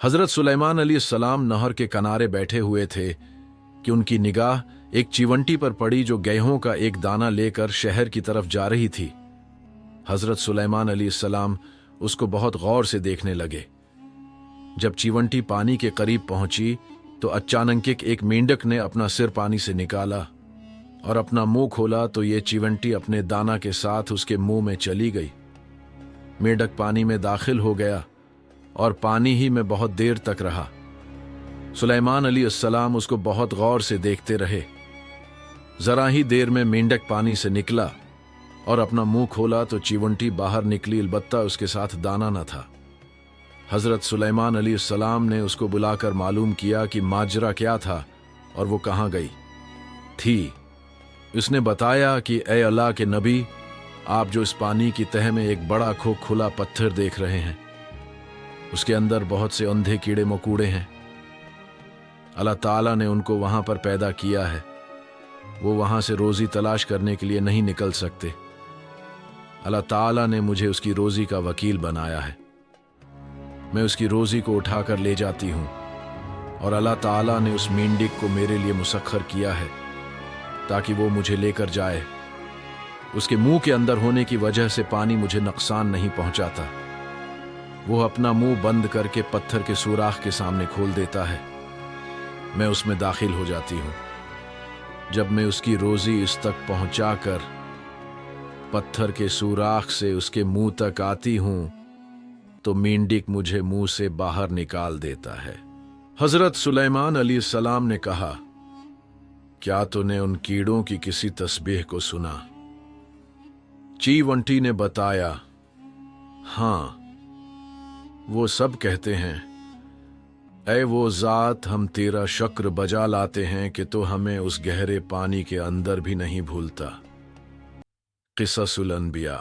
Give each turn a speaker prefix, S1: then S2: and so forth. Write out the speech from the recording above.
S1: हजरत सुलेमान अलैहिस्सलाम नहर के किनारे बैठे हुए थे कि उनकी निगाह एक चिवंटी पर पड़ी जो गेहूं का एक दाना लेकर शहर की तरफ जा रही थी। हजरत सुलेमान अलैहिस्सलाम उसको बहुत गौर से देखने लगे। जब चिवंटी पानी के करीब पहुंची तो अचानक एक मेंढक ने अपना सिर पानी से निकाला और अपना मुंह खोला तो ये चिवंटी अपने दाना के साथ उसके मुंह में चली गई। मेंढक पानी में दाखिल हो गया और पानी ही में बहुत देर तक रहा। सुलेमान अलैहिस्सलाम उसको बहुत गौर से देखते रहे। जरा ही देर में मेंढक पानी से निकला और अपना मुंह खोला तो चिवंटी बाहर निकली, अलबत्ता उसके साथ दाना न था। हजरत सुलेमान अलैहिस्सलाम ने उसको बुलाकर मालूम किया कि माजरा क्या था और वो कहाँ गई थी। उसने बताया कि ए अल्लाह के नबी, आप जो इस पानी की तह में एक बड़ा खुला पत्थर देख रहे हैं, उसके अंदर बहुत से अंधे कीड़े मकोड़े हैं। अल्लाह ताला ने उनको वहां पर पैदा किया है। वो वहां से रोजी तलाश करने के लिए नहीं निकल सकते। अल्लाह ताला ने मुझे उसकी रोजी का वकील बनाया है। मैं उसकी रोजी को उठाकर ले जाती हूं और अल्लाह ताला ने उस मेंढक को मेरे लिए मुसख्खर किया है ताकि वो मुझे लेकर जाए। उसके मुंह के अंदर होने की वजह से पानी मुझे नुकसान नहीं पहुंचाता। वो अपना मुंह बंद करके पत्थर के सुराख के सामने खोल देता है। मैं उसमें दाखिल हो जाती हूं। जब मैं उसकी रोजी इस तक पहुंचाकर पत्थर के सुराख से उसके मुंह तक आती हूं तो मेंढक मुझे मुंह से बाहर निकाल देता है। हजरत सुलेमान अलैहिस्सलाम ने कहा, क्या तूने उन कीड़ों की किसी तस्बीह को सुना? चिवंटी ने बताया, हां, वो सब कहते हैं, ऐ वो जात, हम तेरा शुक्र बजा लाते हैं कि तो हमें उस गहरे पानी के अंदर भी नहीं भूलता। क़िससुल अंबिया।